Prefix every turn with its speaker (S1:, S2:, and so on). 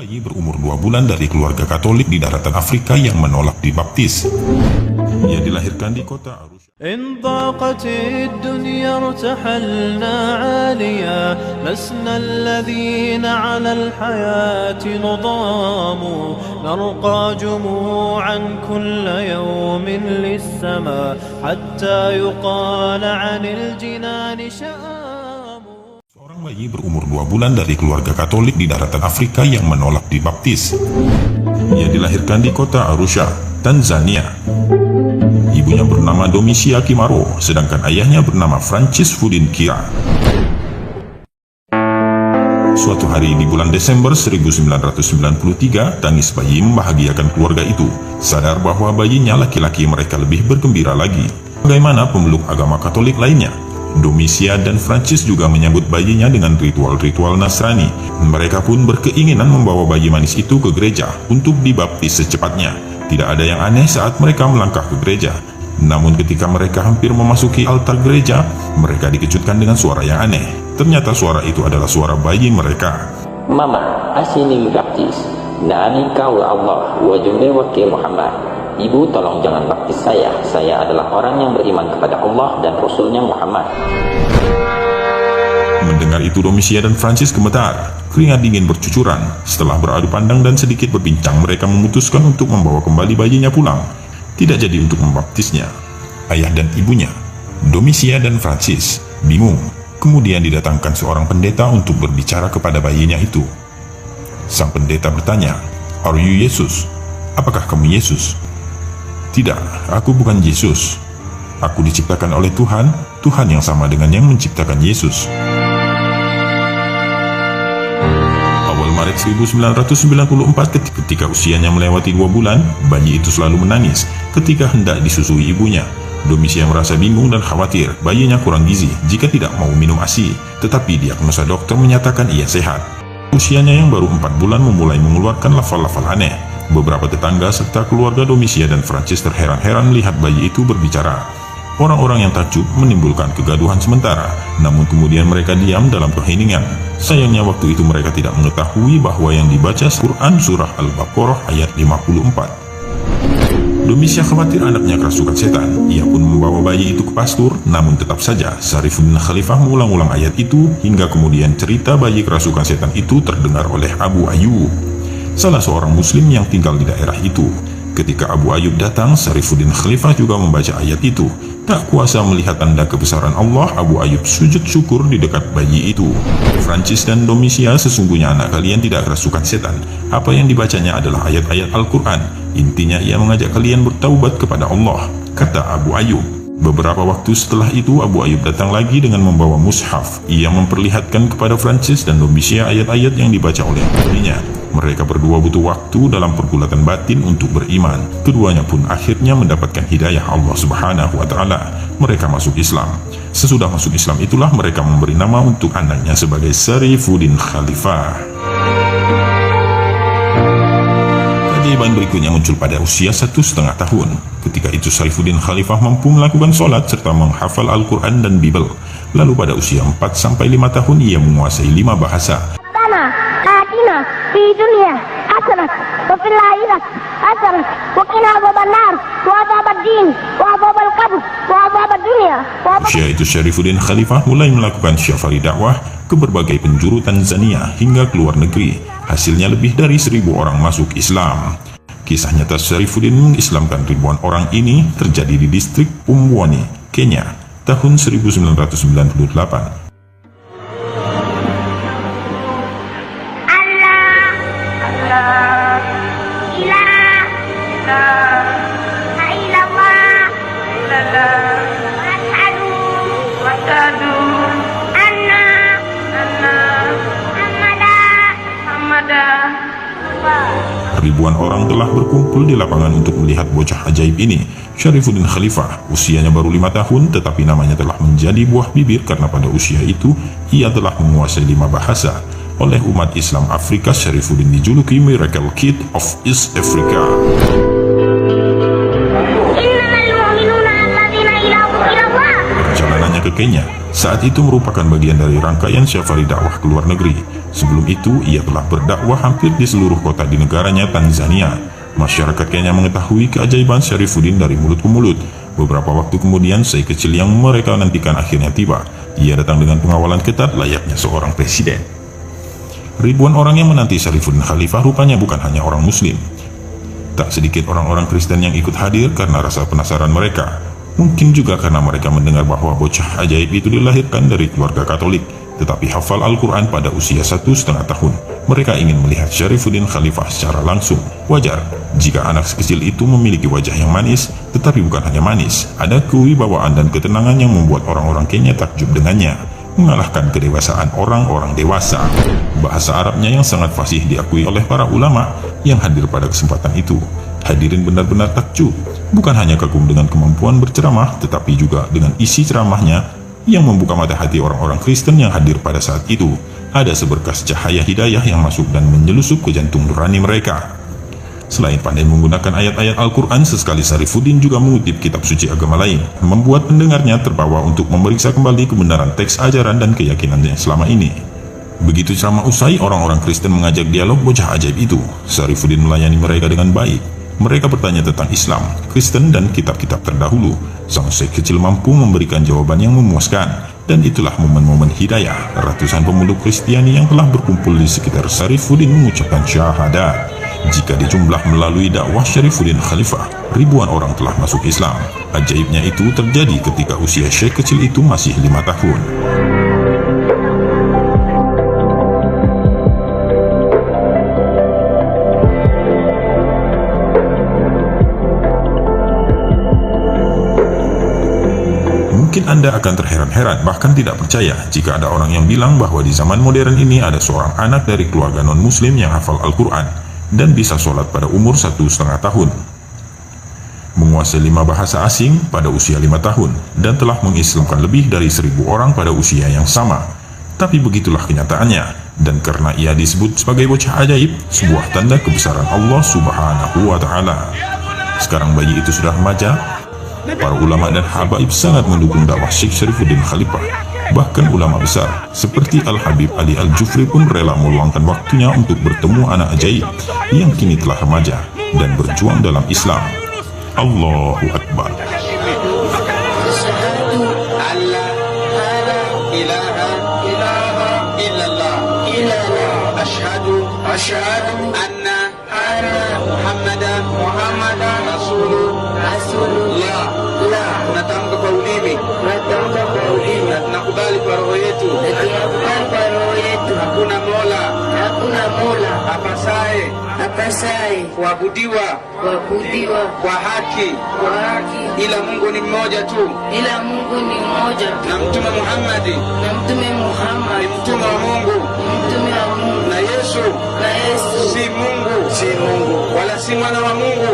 S1: bayi berumur 2 bulan dari keluarga Katolik di daratan Afrika yang menolak dibaptis. Ia dilahirkan di kota Arusha.
S2: إن ضاقت الدنيا ارتحلنا عاليا لسنا الذين على الحياة نضام نرقى جموعا كل يوم للسماء حتى يقال عن الجنان شآم.
S1: Seorang bayi berumur 2 bulan dari keluarga Katolik di daratan Afrika yang menolak dibaptis. Ia dilahirkan di kota Arusha, Tanzania. Ibunya bernama Domisia Kimaro, sedangkan ayahnya bernama Francis Fudin Kira. Suatu hari di bulan Desember 1993, tangis bayi membahagiakan keluarga itu. Sadar bahwa bayinya laki-laki, mereka lebih bergembira lagi. Bagaimana pemeluk agama Katolik lainnya? Domisia dan Francis juga menyambut bayinya dengan ritual-ritual Nasrani. Mereka pun berkeinginan membawa bayi manis itu ke gereja untuk dibaptis secepatnya. Tidak ada yang aneh saat mereka melangkah ke gereja. Namun ketika mereka hampir memasuki altar gereja, mereka dikejutkan dengan suara yang aneh. Ternyata suara itu adalah suara bayi mereka.
S3: Mama, asini baptis. Nani kau Allah wa jumbe wakil Muhammad. Ibu, tolong jangan baptis saya. Saya adalah orang yang beriman kepada Allah dan Rasulnya Muhammad.
S1: Mendengar itu Domisia dan Francis gemetar. Keringat dingin bercucuran. Setelah beradu pandang dan sedikit berbincang, mereka memutuskan untuk membawa kembali bayinya pulang. Tidak jadi untuk membaptisnya. Ayah dan ibunya, Domisia dan Francis, bingung. Kemudian didatangkan seorang pendeta untuk berbicara kepada bayinya itu. Sang pendeta bertanya, "Are you Yesus? Apakah kamu Yesus?" "Tidak, aku bukan Yesus. Aku diciptakan oleh Tuhan, Tuhan yang sama dengan yang menciptakan Yesus." Maret 1994, ketika usianya melewati 2 bulan, bayi itu selalu menangis ketika hendak disusui ibunya. Domisia merasa bingung dan khawatir bayinya kurang gizi jika tidak mau minum ASI, tetapi diagnosa dokter menyatakan ia sehat. Usianya yang baru 4 bulan memulai mengeluarkan lafal-lafal aneh. Beberapa tetangga serta keluarga Domisia dan Francis terheran-heran melihat bayi itu berbicara. Orang-orang yang takjub menimbulkan kegaduhan sementara, namun kemudian mereka diam dalam keheningan. Sayangnya waktu itu mereka tidak mengetahui bahwa yang dibaca Quran surah Al-Baqarah ayat 54. Domisia khawatir anaknya kerasukan setan. Ia pun membawa bayi itu ke pastur, namun tetap saja Syarifuddin Khalifah mengulang-ulang ayat itu hingga kemudian cerita bayi kerasukan setan itu terdengar oleh Abu Ayyub, salah seorang muslim yang tinggal di daerah itu. Ketika Abu Ayyub datang, Syarifuddin Khalifah juga membaca ayat itu. Tak kuasa melihat tanda kebesaran Allah, Abu Ayyub sujud syukur di dekat bayi itu. Francis dan Domisia, sesungguhnya anak kalian tidak kerasukan setan. Apa yang dibacanya adalah ayat-ayat Al-Quran. Intinya ia mengajak kalian bertaubat kepada Allah, kata Abu Ayyub. Beberapa waktu setelah itu, Abu Ayyub datang lagi dengan membawa mushaf. Ia memperlihatkan kepada Francis dan Domisia ayat-ayat yang dibaca oleh dirinya. Mereka berdua butuh waktu dalam pergulatan batin untuk beriman. Keduanya pun akhirnya mendapatkan hidayah Allah Subhanahu wa Ta'ala. Mereka masuk Islam. Sesudah masuk Islam itulah mereka memberi nama untuk anaknya sebagai Syarifuddin Khalifah. Keajaiban berikutnya muncul pada usia 1,5 tahun. Ketika itu Syarifuddin Khalifah mampu melakukan sholat serta menghafal Al-Quran dan Bible. Lalu pada usia 4-5 tahun ia menguasai 5 bahasa.
S4: آتنا في دنيا حسنة وفي الآخرة حسنة وقنا عذاب النار وعذاب الدين وعذاب القبر وعذاب الدنيا.
S1: Usia itu Syarifuddin Khalifah mulai melakukan syafari dakwah ke berbagai penjuru Tanzania hingga ke luar negeri. Hasilnya lebih dari 1.000 orang masuk Islam. Kisah nyata Syarifuddin mengislamkan ribuan orang ini terjadi di distrik Pumwani, Kenya, tahun 1998. Ribuan orang telah berkumpul di lapangan untuk melihat bocah ajaib ini. Syarifuddin Khalifah, usianya baru 5 tahun, tetapi namanya telah menjadi buah bibir karena pada usia itu ia telah menguasai 5 bahasa. Oleh umat Islam Afrika, Syarifuddin dijuluki Miracle Kid of East Africa. Perjalanannya ke Kenya Saat itu merupakan bagian dari rangkaian safari dakwah ke luar negeri. Sebelum itu, ia telah berdakwah hampir di seluruh kota di negaranya Tanzania. Masyarakat Kenya mengetahui keajaiban Syarifuddin dari mulut ke mulut. Beberapa waktu kemudian, Syekh kecil yang mereka nantikan akhirnya tiba. Ia datang dengan pengawalan ketat layaknya seorang presiden. Ribuan orang yang menanti Syarifuddin Khalifah rupanya bukan hanya orang Muslim. Tak sedikit orang-orang Kristen yang ikut hadir karena rasa penasaran mereka. Mungkin juga karena mereka mendengar bahwa bocah ajaib itu dilahirkan dari keluarga Katolik, tetapi hafal Al-Quran pada usia 1,5 tahun. Mereka ingin melihat Syarifuddin Khalifah secara langsung. Wajar jika anak sekecil itu memiliki wajah yang manis, tetapi bukan hanya manis. Ada kewibawaan dan ketenangan yang membuat orang-orang Kenya takjub dengannya, mengalahkan kedewasaan orang-orang dewasa. Bahasa Arabnya yang sangat fasih diakui oleh para ulama yang hadir pada kesempatan itu. Hadirin benar-benar takjub, bukan hanya kagum dengan kemampuan berceramah, tetapi juga dengan isi ceramahnya yang membuka mata hati orang-orang Kristen yang hadir pada saat itu. Ada seberkas cahaya hidayah yang masuk dan menyelusup ke jantung nurani mereka. Selain pandai menggunakan ayat-ayat Al-Quran, sesekali Syarifuddin juga mengutip kitab suci agama lain, membuat pendengarnya terbawa untuk memeriksa kembali kebenaran teks ajaran dan keyakinannya selama ini. Begitu ceramah usai, orang-orang Kristen mengajak dialog bocah ajaib itu. Syarifuddin melayani mereka dengan baik. Mereka bertanya tentang Islam, Kristen, dan kitab-kitab terdahulu. Sang Syekh kecil mampu memberikan jawaban yang memuaskan, dan itulah momen-momen hidayah. Ratusan pemeluk Kristiani yang telah berkumpul di sekitar Syarifuddin mengucapkan syahadat. Jika dijumlah melalui dakwah Syarifuddin Khalifah, ribuan orang telah masuk Islam. Ajaibnya itu terjadi ketika usia Syekh kecil itu masih 5 tahun. Mungkin Anda akan terheran-heran, bahkan tidak percaya jika ada orang yang bilang bahwa di zaman modern ini ada seorang anak dari keluarga non-muslim yang hafal Al-Quran dan bisa sholat pada umur 1,5 tahun, menguasai 5 bahasa asing pada usia 5 tahun, dan telah mengislamkan lebih dari 1.000 orang pada usia yang sama. Tapi begitulah kenyataannya, dan karena ia disebut sebagai bocah ajaib, sebuah tanda kebesaran Allah Subhanahu wa Ta'ala. Sekarang bayi itu sudah remaja. Para ulama dan habaib sangat mendukung dakwah Syekh Syarifuddin Khalifah. Bahkan ulama besar seperti Al-Habib Ali Al-Jufri pun rela meluangkan waktunya untuk bertemu anak ajaib yang kini telah remaja dan berjuang dalam Islam. Allahu Akbar.
S5: Asyhadu anna Muhammadan Rasulullah. Tunatamka kwa ulimi na tunakubali kwa roho yetu hakuna mola apasaye kuabudiwa kwa haki ila Mungu ni mmoja tu, na Mtume Muhammadi ni mtume wa Mungu, na Yesu si Mungu wala si mwana wa Mungu,